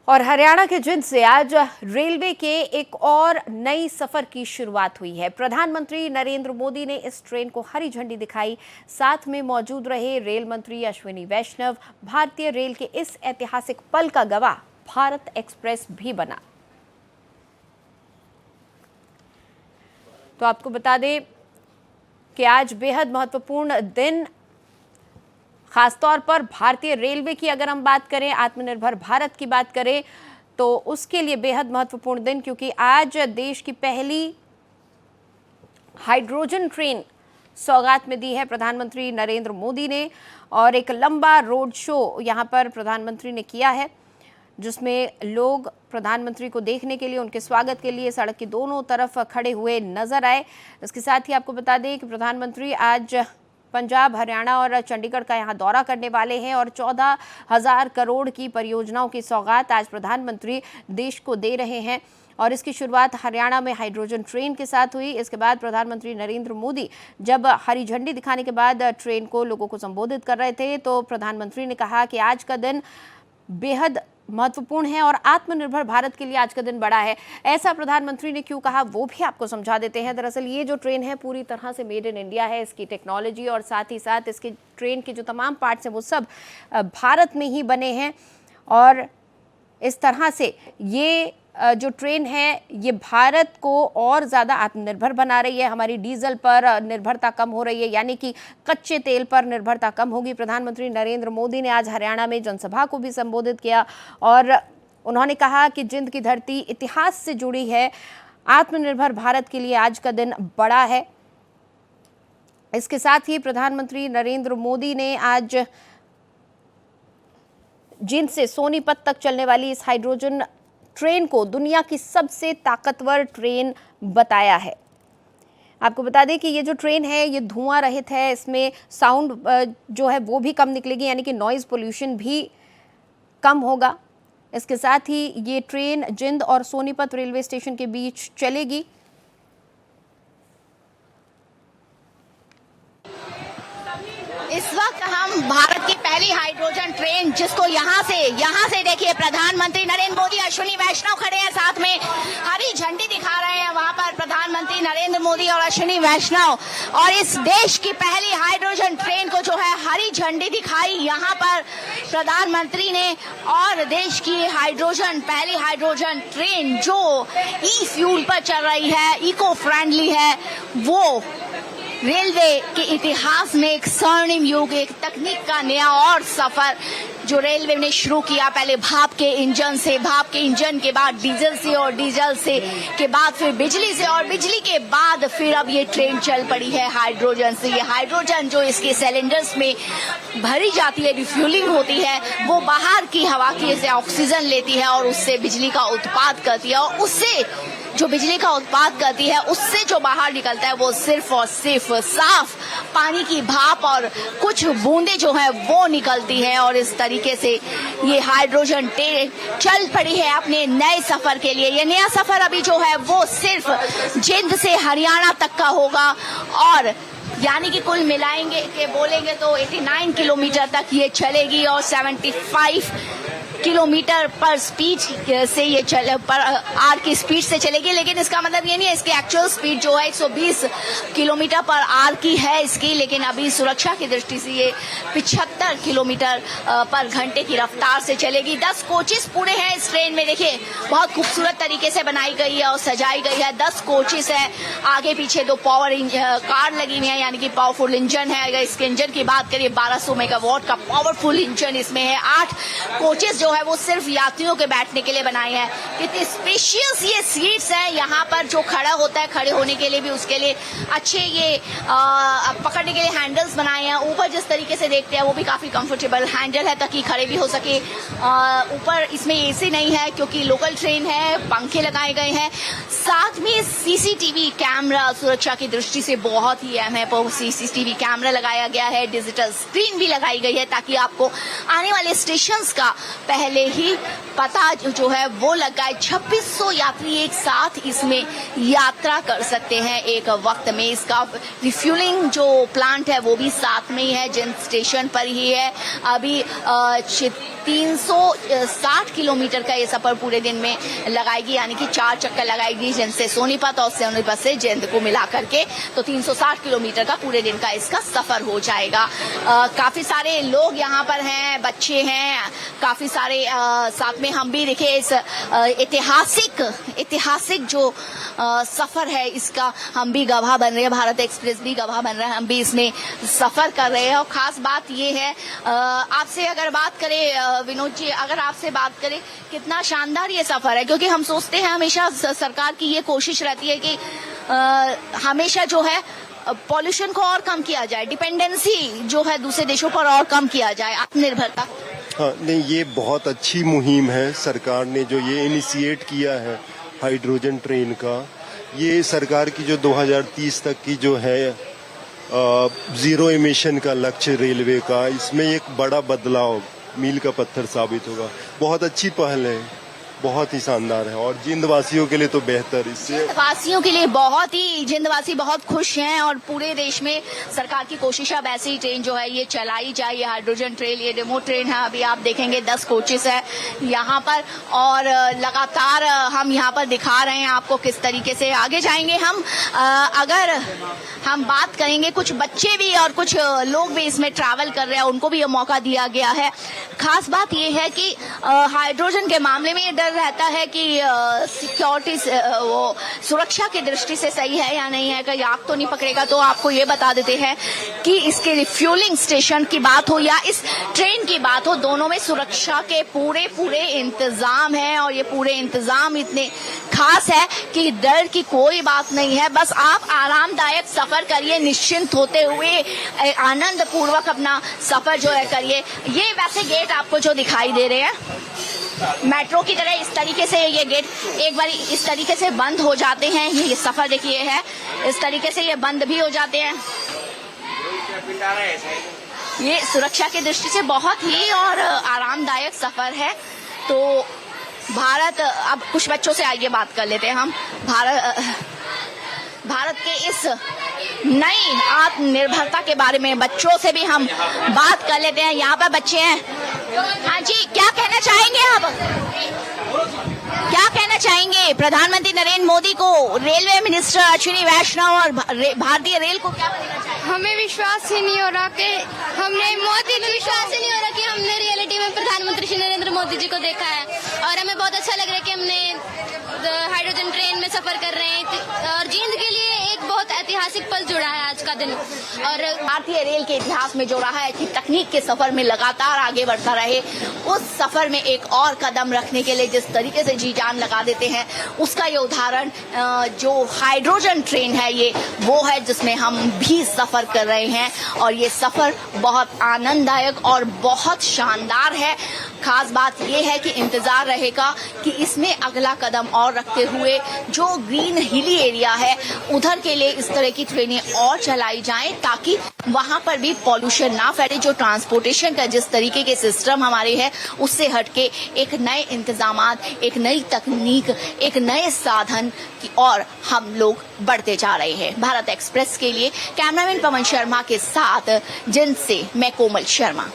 और हरियाणा के जिंद से आज रेलवे के एक और नई सफर की शुरुआत हुई है। प्रधानमंत्री नरेंद्र मोदी ने इस ट्रेन को हरी झंडी दिखाई। साथ में मौजूद रहे रेल मंत्री अश्विनी वैष्णव। भारतीय रेल के इस ऐतिहासिक पल का गवाह भारत एक्सप्रेस भी बना। तो आपको बता दें कि आज बेहद महत्वपूर्ण दिन, खासतौर पर भारतीय रेलवे की अगर हम बात करें, आत्मनिर्भर भारत की बात करें, तो उसके लिए बेहद महत्वपूर्ण दिन, क्योंकि आज देश की पहली हाइड्रोजन ट्रेन सौगात में दी है प्रधानमंत्री नरेंद्र मोदी ने। और एक लंबा रोड शो यहां पर प्रधानमंत्री ने किया है, जिसमें लोग प्रधानमंत्री को देखने के लिए, उनके स्वागत के लिए सड़क की दोनों तरफ खड़े हुए नजर आए। इसके साथ ही आपको बता दें कि प्रधानमंत्री आज पंजाब, हरियाणा और चंडीगढ़ का यहां दौरा करने वाले हैं और 14,000 करोड़ की परियोजनाओं की सौगात आज प्रधानमंत्री देश को दे रहे हैं। और इसकी शुरुआत हरियाणा में हाइड्रोजन ट्रेन के साथ हुई। इसके बाद प्रधानमंत्री नरेंद्र मोदी जब हरी झंडी दिखाने के बाद ट्रेन को लोगों को संबोधित कर रहे थे, तो प्रधानमंत्री ने कहा कि आज का दिन बेहद महत्वपूर्ण है और आत्मनिर्भर भारत के लिए आज का दिन बड़ा है। ऐसा प्रधानमंत्री ने क्यों कहा, वो भी आपको समझा देते हैं। दरअसल ये जो ट्रेन है पूरी तरह से मेड इन इंडिया है, इसकी टेक्नोलॉजी और साथ ही साथ इसकी ट्रेन के जो तमाम पार्ट्स हैं वो सब भारत में ही बने हैं। और इस तरह से ये जो ट्रेन है ये भारत को और ज़्यादा आत्मनिर्भर बना रही है। हमारी डीजल पर निर्भरता कम हो रही है, यानी कि कच्चे तेल पर निर्भरता कम होगी। प्रधानमंत्री नरेंद्र मोदी ने आज हरियाणा में जनसभा को भी संबोधित किया और उन्होंने कहा कि जिंद की धरती इतिहास से जुड़ी है, आत्मनिर्भर भारत के लिए आज का दिन बड़ा है। इसके साथ ही प्रधानमंत्री नरेंद्र मोदी ने आज जिंद से सोनीपत तक चलने वाली इस हाइड्रोजन ट्रेन को दुनिया की सबसे ताकतवर ट्रेन बताया है। आपको बता दें कि ये जो ट्रेन है ये धुआं रहित है, इसमें साउंड जो है वो भी कम निकलेगी, यानी कि नॉइज पोल्यूशन भी कम होगा। इसके साथ ही ये ट्रेन जिंद और सोनीपत रेलवे स्टेशन के बीच चलेगी। इस वक्त हम भारत की पहली हाइड्रोजन ट्रेन, जिसको यहाँ से देखिए प्रधानमंत्री नरेंद्र मोदी, अश्विनी वैष्णव खड़े हैं, साथ में हरी झंडी दिखा रहे हैं वहां पर प्रधानमंत्री नरेंद्र मोदी और अश्विनी वैष्णव। और इस देश की पहली हाइड्रोजन ट्रेन को जो है हरी झंडी दिखाई यहाँ पर प्रधानमंत्री ने। और देश की पहली हाइड्रोजन ट्रेन जो ई फ्यूल पर चल रही है, इको फ्रेंडली है, वो रेलवे के इतिहास में एक स्वर्णिम युग, एक तकनीक का नया और सफर जो रेलवे ने शुरू किया। पहले भाप के इंजन के बाद डीजल से, और डीजल से के बाद फिर बिजली से, और बिजली के बाद फिर अब ये ट्रेन चल पड़ी है हाइड्रोजन से। ये हाइड्रोजन जो इसके सिलेंडर्स में भरी जाती है, रिफ्यूलिंग होती है, वो बाहर की हवा की से ऑक्सीजन लेती है और उससे बिजली का उत्पाद करती है। और उससे जो बिजली का उत्पाद करती है, उससे जो बाहर निकलता है वो सिर्फ और सिर्फ साफ पानी की भाप और कुछ बूंदे जो है वो निकलती है। और इस तरीके से ये हाइड्रोजन ट्रेन चल पड़ी है अपने नए सफर के लिए। ये नया सफर अभी जो है वो सिर्फ जिंद से हरियाणा तक का होगा, और यानी कि कुल मिलाएंगे के बोलेंगे तो 89 किलोमीटर तक ये चलेगी और 75 किलोमीटर पर स्पीड से ये पर आर की स्पीड से चलेगी। लेकिन इसका मतलब ये नहीं है, इसकी एक्चुअल स्पीड जो है 120 किलोमीटर पर आर की है इसकी, लेकिन अभी सुरक्षा की दृष्टि से ये 75 किलोमीटर पर घंटे की रफ्तार से चलेगी। 10 कोचेस पूरे हैं इस ट्रेन में, देखिए बहुत खूबसूरत तरीके से बनाई गई है और सजाई गई है। 10 कोचेस है, आगे पीछे 2 पावर कार लगी हुई है, यानी कि पावरफुल इंजन है। अगर इसके इंजन की बात करिए, 1200 मेगावाट का पावरफुल इंजन इसमें है। 8 कोचेस जो है वो सिर्फ यात्रियों के बैठने के लिए बनाए हैं। कितनी स्पेशियस ये सीट्स हैं, यहाँ पर जो खड़ा होता है, खड़े होने के लिए भी उसके लिए अच्छे ये पकड़ने के लिए हैंडल्स बनाए हैं। ऊपर जिस तरीके से देखते हैं वो भी काफी कंफर्टेबल हैंडल है ताकि खड़े भी हो सके। ऊपर इसमें एसी नहीं है क्योंकि लोकल ट्रेन है, पंखे लगाए गए हैं। साथ में सीसीटीवी कैमरा सुरक्षा की दृष्टि से बहुत ही अहम है, सीसीटीवी कैमरा लगाया गया है। डिजिटल स्क्रीन भी लगाई गई है ताकि आपको आने वाले स्टेशंस का पहले ही पता जो है वो लग गया। 2600 यात्री एक साथ इसमें यात्रा कर सकते हैं एक वक्त में। इसका रिफ्यूलिंग जो प्लांट है वो भी साथ में ही है, जिन स्टेशन पर ही है। अभी 360 किलोमीटर का ये सफर पूरे दिन में लगाएगी, यानी कि 4 चक्कर लगाएगी जिनसे सोनीपत और सोनीपत से जिंद को मिला करके, तो 360 किलोमीटर का पूरे दिन का इसका सफर हो जाएगा। काफी सारे लोग यहाँ पर हैं, बच्चे हैं, काफी सारे साथ में हम भी देखे इस ऐतिहासिक जो सफर है इसका हम भी गवाह बन रहे हैं, भारत एक्सप्रेस भी गवाह बन रहा है, हम भी इसमें सफर कर रहे हैं। और खास बात ये है, आपसे अगर बात करें विनोद जी, अगर आपसे बात करें कितना शानदार ये सफर है, क्योंकि हम सोचते हैं हमेशा सरकार की ये कोशिश रहती है कि हमेशा जो है पॉल्यूशन को और कम किया जाए, डिपेंडेंसी जो है दूसरे देशों पर और कम किया जाए, आत्मनिर्भरता। हाँ, नहीं, ये बहुत अच्छी मुहिम है सरकार ने जो ये इनिशिएट किया है हाइड्रोजन ट्रेन का। ये सरकार की जो 2030 तक की जो है जीरो एमिशन का लक्ष्य रेलवे का, इसमें एक बड़ा बदलाव, मील का पत्थर साबित होगा। बहुत अच्छी पहल है, बहुत ही शानदार है, और जिंदवासियों के लिए तो बेहतर। इससे जिंदवासियों के लिए बहुत ही, जिंदवासी बहुत खुश हैं, और पूरे देश में सरकार की कोशिश है अब ऐसी ट्रेन जो है ये चलाई जाए। ये हाइड्रोजन ट्रेन, ये डेमो ट्रेन है, अभी आप देखेंगे 10 कोचेस है यहाँ पर, और लगातार हम यहाँ पर दिखा रहे हैं आपको किस तरीके से आगे जाएंगे हम। अगर हम बात करेंगे, कुछ बच्चे भी और कुछ लोग भी इसमें ट्रैवल कर रहे हैं, उनको भी ये मौका दिया गया है। खास बात ये है कि हाइड्रोजन के मामले में ये डर रहता है कि सिक्योरिटी वो सुरक्षा की दृष्टि से सही है या नहीं है, कि आग तो नहीं पकड़ेगा। तो आपको ये बता देते हैं कि इसके रिफ्यूलिंग स्टेशन की बात हो या इस ट्रेन की बात हो, दोनों में सुरक्षा के पूरे इंतजाम हैं, और ये पूरे इंतजाम इतने खास है कि डर की कोई बात नहीं है। बस आप आरामदायक सफर करिए, निश्चिंत होते हुए आनंद पूर्वक अपना सफर जो है करिए। ये वैसे गेट आपको जो दिखाई दे रहे हैं मेट्रो की तरह, इस तरीके से ये गेट एक बार इस तरीके से बंद हो जाते हैं। ये सफर देखिए है, इस तरीके से ये बंद भी हो जाते हैं। ये सुरक्षा की दृष्टि से बहुत ही और आरामदायक सफर है। तो भारत, अब कुछ बच्चों से आइए बात कर लेते हैं हम। भारत के इस नई आत्मनिर्भरता के बारे में बच्चों से भी हम बात कर लेते हैं। यहाँ पर बच्चे हैं। हाँ जी, क्या कहना चाहेंगे आप? क्या कहना चाहेंगे प्रधानमंत्री नरेंद्र मोदी को, रेलवे मिनिस्टर अश्विनी वैष्णव और भारतीय रेल को क्या कहना चाहेंगे? हमें विश्वास ही नहीं हो रहा कि हमने रियलिटी में प्रधानमंत्री श्री नरेंद्र मोदी जी को देखा है, और हमें बहुत अच्छा लग रहा है कि हमने हाइड्रोजन ट्रेन में सफर कर रहे हैं, और जींद के लिए एक बहुत ऐतिहासिक पल जुड़ा है आज का दिन। और भारतीय रेल के इतिहास में जो रहा है कि तकनीक के सफर में लगातार आगे बढ़ता रहे, उस सफर में एक और कदम रखने के लिए जिस तरीके से जी जान लगा देते हैं, उसका ये उदाहरण जो हाइड्रोजन ट्रेन है ये वो है जिसमें हम भी सफर कर रहे हैं, और ये सफर बहुत आनंददायक और बहुत शानदार है। खास बात यह है कि इंतजार रहेगा कि इसमें अगला कदम और रखते हुए जो ग्रीन हिली एरिया है उधर के लिए इस तरह की ट्रेनें और चलाई जाएं, ताकि वहां पर भी पॉल्यूशन ना फैले। जो ट्रांसपोर्टेशन का जिस तरीके के सिस्टम हमारे है उससे हटके एक नए इंतजामात, एक नई तकनीक, एक नए साधन की और हम लोग बढ़ते जा रहे हैं। भारत एक्सप्रेस के लिए कैमरामैन पवन शर्मा के साथ जिनसे मैं कोमल शर्मा।